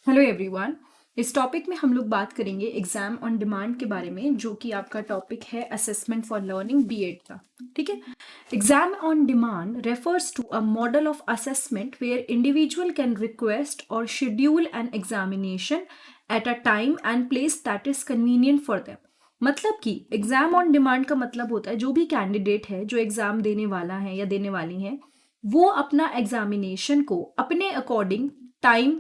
Hello everyone. इस topic में हम लोग बात करेंगे एग्जाम ऑन डिमांड के बारे में, जो कि आपका टॉपिक है असेसमेंट फॉर लर्निंग बीएड का। ठीक है। Exam on demand refers to a model of assessment where individual can request और schedule an examination at a time and place that is convenient for them. मतलब कि exam on demand का मतलब होता है जो भी कैंडिडेट है जो एग्जाम देने वाला है या देने वाली है, वो अपना एग्जामिनेशन को अपने अकॉर्डिंग टाइम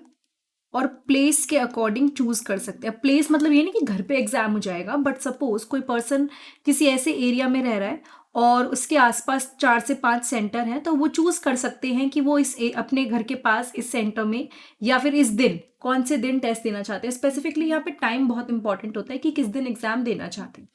और प्लेस के अकॉर्डिंग चूज कर सकते हैं। प्लेस मतलब ये नहीं कि घर पे एग्जाम हो जाएगा, बट सपोज कोई पर्सन किसी ऐसे एरिया में रह रहा है और उसके आसपास 4 से 5 सेंटर हैं, तो वो चूज कर सकते हैं कि वो अपने घर के पास इस सेंटर में या फिर इस दिन कौन से दिन टेस्ट देना चाहते हैं। स्पेसिफिकली यहाँ पे टाइम बहुत इंपॉर्टेंट होता है कि किस दिन एग्जाम देना चाहते हैं।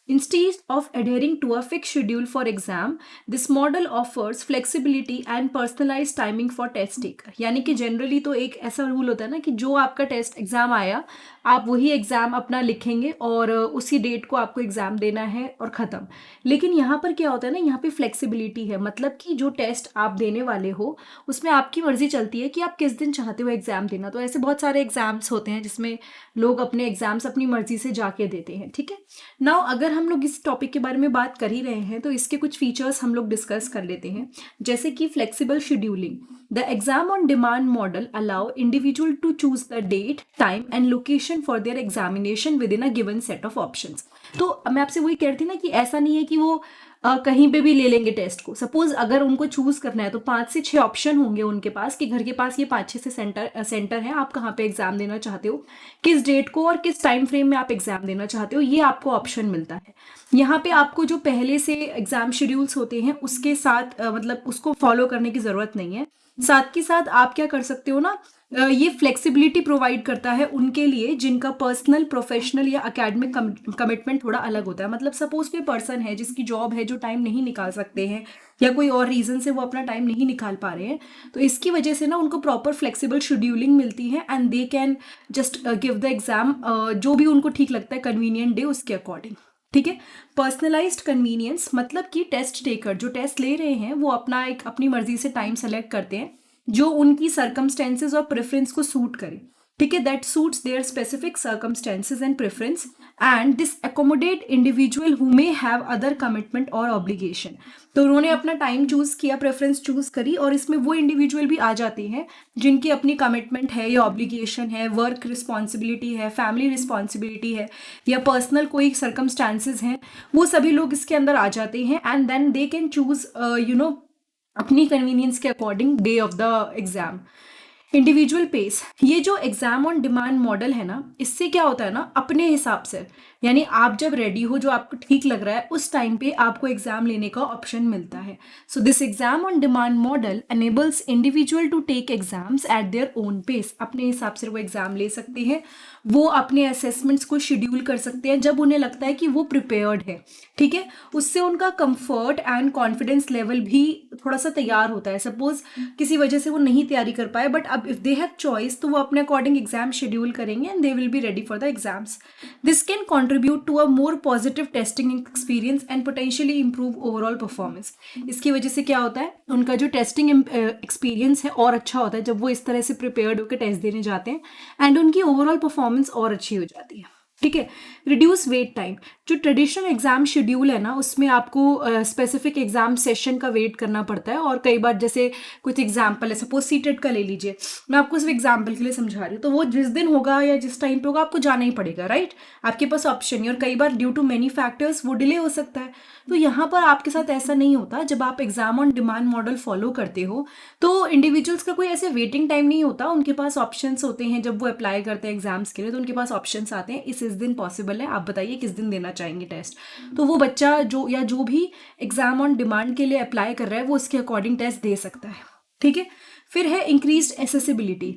Instead of adhering to a fixed schedule for exam, this model offers flexibility and personalized timing for test taker। यानी कि जनरली तो एक ऐसा रूल होता है ना कि जो आपका टेस्ट एग्जाम आया, आप वही एग्जाम अपना लिखेंगे और उसी डेट को आपको एग्जाम देना है और ख़त्म। लेकिन यहाँ पर क्या होता है ना, यहाँ पे फ्लेक्सिबिलिटी है। मतलब कि जो टेस्ट आप देने वाले हो उसमें आपकी मर्जी चलती है कि आप किस दिन चाहते हो एग्जाम देना। तो ऐसे बहुत सारे एग्जाम्स होते हैं जिसमें लोग अपने एग्जाम्स अपनी मर्जी से जाके देते हैं। ठीक है। नाउ अगर हम लोग इस टॉपिक के बारे में बात कर ही रहे हैं तो इसके कुछ फीचर्स हम लोग डिस्कस कर लेते हैं, जैसे कि flexible scheduling. The exam on demand model allow individual to choose the date, time and location for their examination within a given set of options. तो मैं आपसे वही कह रही थी ना कि ऐसा नहीं है कि वो कहीं पे भी ले लेंगे टेस्ट को। सपोज अगर उनको चूज करना है तो 5 से 6 ऑप्शन होंगे उनके पास कि घर के पास ये 5-6 से सेंटर हैं, आप कहाँ पे एग्जाम देना चाहते हो, किस डेट को और किस टाइम फ्रेम में आप एग्जाम देना चाहते हो, ये आपको ऑप्शन मिलता है। यहाँ पे आपको जो पहले से एग्जाम शेड्यूल्स होते हैं उसके साथ मतलब उसको फॉलो करने की ज़रूरत नहीं है। साथ के साथ आप क्या कर सकते हो ना, ये फ्लेक्सिबिलिटी प्रोवाइड करता है उनके लिए जिनका पर्सनल, प्रोफेशनल या एकेडमिक कमिटमेंट थोड़ा अलग होता है। मतलब सपोज कोई पर्सन है जिसकी जॉब है, जो टाइम नहीं निकाल सकते हैं या कोई और रीज़न से वो अपना टाइम नहीं निकाल पा रहे हैं, तो इसकी वजह से ना उनको प्रॉपर फ्लेक्सिबल शेड्यूलिंग मिलती है and they can just give the exam जो भी उनको ठीक लगता है कन्वीनियंट डे उसके अकॉर्डिंग। ठीक है। पर्सनलाइज्ड कन्वीनियंस मतलब कि टेस्ट टेकर जो टेस्ट ले रहे हैं वो अपना एक अपनी मर्जी से टाइम सेलेक्ट करते हैं जो उनकी सर्कमस्टेंसेज और प्रेफरेंस को सूट करे। ठीक है, that suits there specific circumstances and preference and this accommodate individual who may have other commitment और ऑब्लिगेशन। तो उन्होंने अपना टाइम चूज किया, प्रेफरेंस चूज करी, और इसमें वो इंडिविजुअल भी आ जाते हैं जिनकी अपनी कमिटमेंट है या ऑब्लिगेशन है, वर्क रिस्पॉन्सिबिलिटी है, फैमिली रिस्पॉन्सिबिलिटी है या पर्सनल कोई सर्कमस्टांसेस हैं, वो सभी लोग इसके अंदर आ जाते हैं and then they can choose अपनी कन्वीनियंस के according day of the exam. Individual pace, ये जो एग्जाम ऑन डिमांड मॉडल है ना, इससे क्या होता है ना, अपने हिसाब से, यानी आप जब रेडी हो, जो आपको ठीक लग रहा है उस टाइम पे आपको एग्जाम लेने का ऑप्शन मिलता है। So this exam on demand model enables individual to take exams at their own pace. अपने हिसाब से वो एग्जाम ले सकते हैं, वो अपने असेसमेंट्स को शेड्यूल कर सकते हैं जब उन्हें लगता है कि वो प्रिपेयर्ड है। ठीक है। उससे उनका कंफर्ट एंड कॉन्फिडेंस लेवल भी थोड़ा सा तैयार होता है। सपोज किसी वजह से वो नहीं तैयारी कर पाए, बट अब इफ दे हैव चॉइस तो वो अपने अकॉर्डिंग एग्जाम शेड्यूल करेंगे and they will be ready for the exams. This can contribute to a more positive testing experience and potentially improve overall performance। इसकी वजह से क्या होता है, उनका जो टेस्टिंग एक्सपीरियंस है और अच्छा होता है जब वो इस तरह से प्रिपेयर्ड होकर टेस्ट देने जाते हैं एंड उनकी ओवरऑल परफॉर्मेंस और अच्छी हो जाती है। ठीक है। रिड्यूस वेट टाइम, जो ट्रेडिशनल एग्जाम शेड्यूल है ना उसमें आपको स्पेसिफिक एग्जाम सेशन का वेट करना पड़ता है, और कई बार जैसे कुछ एग्जाम्पल है, सपोज सीटेट का ले लीजिए, मैं आपको सिर्फ एग्जाम्पल के लिए समझा रही हूँ, तो वो जिस दिन होगा या जिस टाइम पे होगा आपको जाना ही पड़ेगा, राइट। आपके पास ऑप्शन नहीं, और कई बार ड्यू टू मेनी फैक्टर्स वो डिले हो सकता है। तो यहाँ पर आपके साथ ऐसा नहीं होता। जब आप exam on demand model follow करते हो तो इंडिविजुअल्स का कोई ऐसे वेटिंग टाइम नहीं होता, उनके पास ऑप्शंस होते हैं। जब वो अप्लाई करते हैं एग्जाम्स के लिए तो उनके पास ऑप्शंस आते हैं, इस दिन पॉसिबल है, आप बताइए किस दिन देना चाहेंगे टेस्ट। तो वो बच्चा जो भी एग्जाम ऑन डिमांड के लिए अप्लाई कर रहा है वो उसके अकॉर्डिंग टेस्ट दे सकता है। ठीक है। फिर है increased accessibility.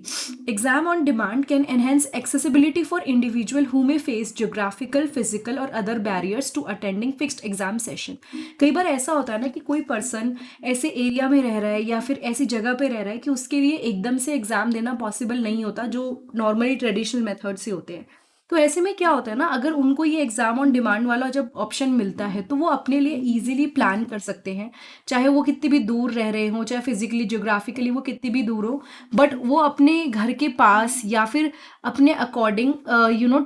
Exam on demand can enhance accessibility for individual who may face geographical, physical और other barriers to attending fixed exam session. कई बार ऐसा होता है ना कि कोई पर्सन ऐसे एरिया में रह रहा है या फिर ऐसी जगह पे रह रहा है कि उसके लिए एकदम से एग्जाम देना पॉसिबल नहीं होता, जो नॉर्मली ट्रेडिशनल मेथड से होते हैं। तो ऐसे में क्या होता है ना, अगर उनको ये एग्जाम ऑन डिमांड वाला जब ऑप्शन मिलता है तो वो अपने लिए इजीली प्लान कर सकते हैं, चाहे वो कितनी भी दूर रह रहे हों, चाहे फिजिकली ज्योग्राफिकली वो कितनी भी दूर हो, बट वो अपने घर के पास या फिर अपने अकॉर्डिंग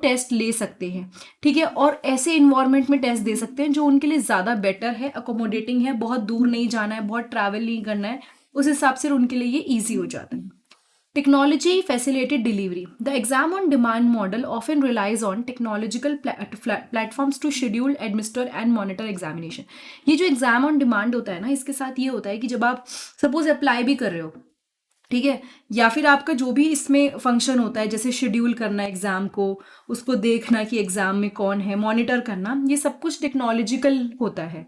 टेस्ट ले सकते हैं। ठीक है, और ऐसे इन्वायरमेंट में टेस्ट दे सकते हैं जो उनके लिए ज़्यादा बेटर है, अकोमोडेटिंग है, बहुत दूर नहीं जाना है, बहुत ट्रैवल नहीं करना है, उस हिसाब से उनके लिए ये ईजी हो जाता है। Technology facilitated delivery. The exam on demand model often relies on technological platforms to schedule, administer and monitor examination. ये जो एग्जाम ऑन डिमांड होता है ना, इसके साथ ये होता है कि जब आप सपोज अप्लाई भी कर रहे हो, ठीक है, या फिर आपका जो भी इसमें फंक्शन होता है, जैसे शेड्यूल करना एग्जाम को, उसको देखना कि एग्जाम में कौन है, मॉनिटर करना, ये सब कुछ टेक्नोलॉजिकल होता है।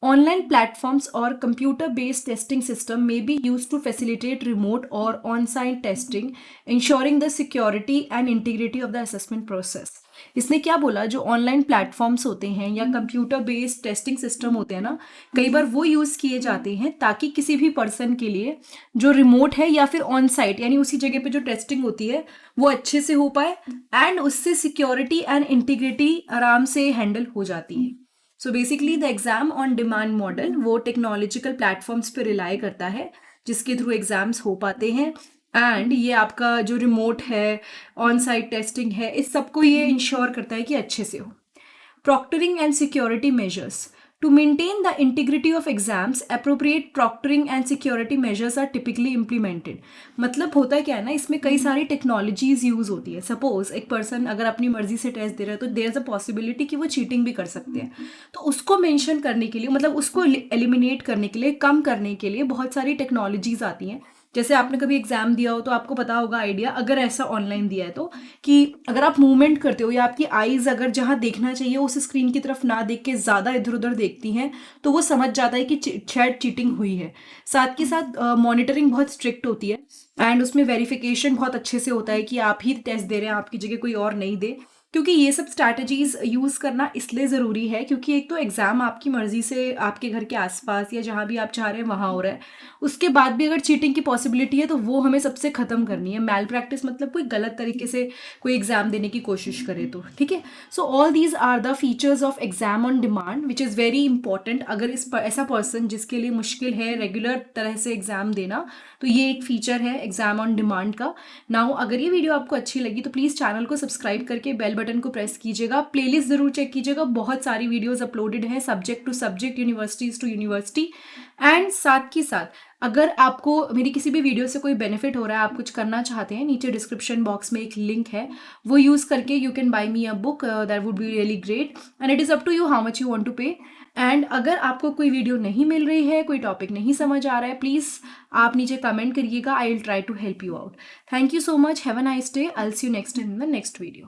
Online platforms or computer-based testing system may be used to facilitate remote or on-site testing, ensuring the security and integrity of the assessment process. इसने क्या बोला, जो ऑनलाइन प्लेटफॉर्म्स होते हैं या कंप्यूटर बेस्ड टेस्टिंग सिस्टम होते हैं ना, कई बार वो यूज़ किए जाते हैं ताकि किसी भी पर्सन के लिए जो रिमोट है या फिर ऑन साइट यानी उसी जगह पे जो टेस्टिंग होती है वो अच्छे से हो पाए, एंड उससे सिक्योरिटी एंड इंटीग्रिटी आराम से हैंडल हो जाती है। So basically the exam on demand model वो टेक्नोलॉजिकल प्लेटफॉर्म्स पे रिलाई करता है जिसके थ्रू एग्जाम्स हो पाते हैं, एंड ये आपका जो रिमोट है, ऑन साइट टेस्टिंग है, इस सबको ये इंश्योर करता है कि अच्छे से हो। Proctoring and security measures. To maintain the integrity of exams, appropriate proctoring and security measures are typically implemented. मतलब होता क्या है ना, इसमें कई सारी टेक्नोलॉजीज यूज होती है। सपोज एक पर्सन अगर अपनी मर्जी से टेस्ट दे रहा है तो देयर इज अ पॉसिबिलिटी कि वो चीटिंग भी कर सकते हैं, तो उसको मेंशन करने के लिए, मतलब उसको एलिमिनेट करने के लिए, कम करने के लिए बहुत सारी टेक्नोलॉजीज आती हैं। जैसे आपने कभी एग्जाम दिया हो तो आपको पता होगा आइडिया, अगर ऐसा ऑनलाइन दिया है तो, कि अगर आप मूवमेंट करते हो या आपकी आईज अगर जहाँ देखना चाहिए उस स्क्रीन की तरफ ना देख के ज़्यादा इधर उधर देखती हैं तो वो समझ जाता है कि शायद चीटिंग हुई है। साथ के साथ मॉनिटरिंग बहुत स्ट्रिक्ट होती है, एंड उसमें वेरिफिकेशन बहुत अच्छे से होता है कि आप ही टेस्ट दे रहे हैं, आपकी जगह कोई और नहीं दे। क्योंकि ये सब स्ट्रैटेजीज यूज़ करना इसलिए ज़रूरी है क्योंकि एक तो एग्ज़ाम आपकी मर्ज़ी से आपके घर के आसपास या जहाँ भी आप चाह रहे हैं वहाँ हो रहा है, उसके बाद भी अगर चीटिंग की पॉसिबिलिटी है तो वो हमें सबसे ख़त्म करनी है। मैल प्रैक्टिस मतलब कोई गलत तरीके से कोई एग्ज़ाम देने की कोशिश करे तो, ठीक है। So all these are the features of exam on demand which is very important. अगर ऐसा पर्सन जिसके लिए मुश्किल है रेगुलर तरह से एग्ज़ाम देना, तो ये एक फीचर है एग्ज़ाम ऑन डिमांड का। नाउ अगर ये वीडियो आपको अच्छी लगी तो प्लीज़ चैनल को सब्सक्राइब करके बेल बटन को प्रेस कीजिएगा। प्लेलिस्ट ज़रूर चेक कीजिएगा, बहुत सारी वीडियोस अपलोडेड हैं subject to subject, universities to university. And साथ के साथ अगर आपको मेरी किसी भी वीडियो से कोई बेनिफिट हो रहा है, आप कुछ करना चाहते हैं, नीचे डिस्क्रिप्शन बॉक्स में एक लिंक है, वो यूज़ करके you can buy me a book, that would be really great, and it is up to you how much you want to pay. And अगर आपको कोई वीडियो नहीं मिल रही है, कोई टॉपिक नहीं समझ आ रहा है, प्लीज़ आप नीचे कमेंट करिएगा, I will try to help you out. Thank you so much, have a nice day, I will see you next in the next video.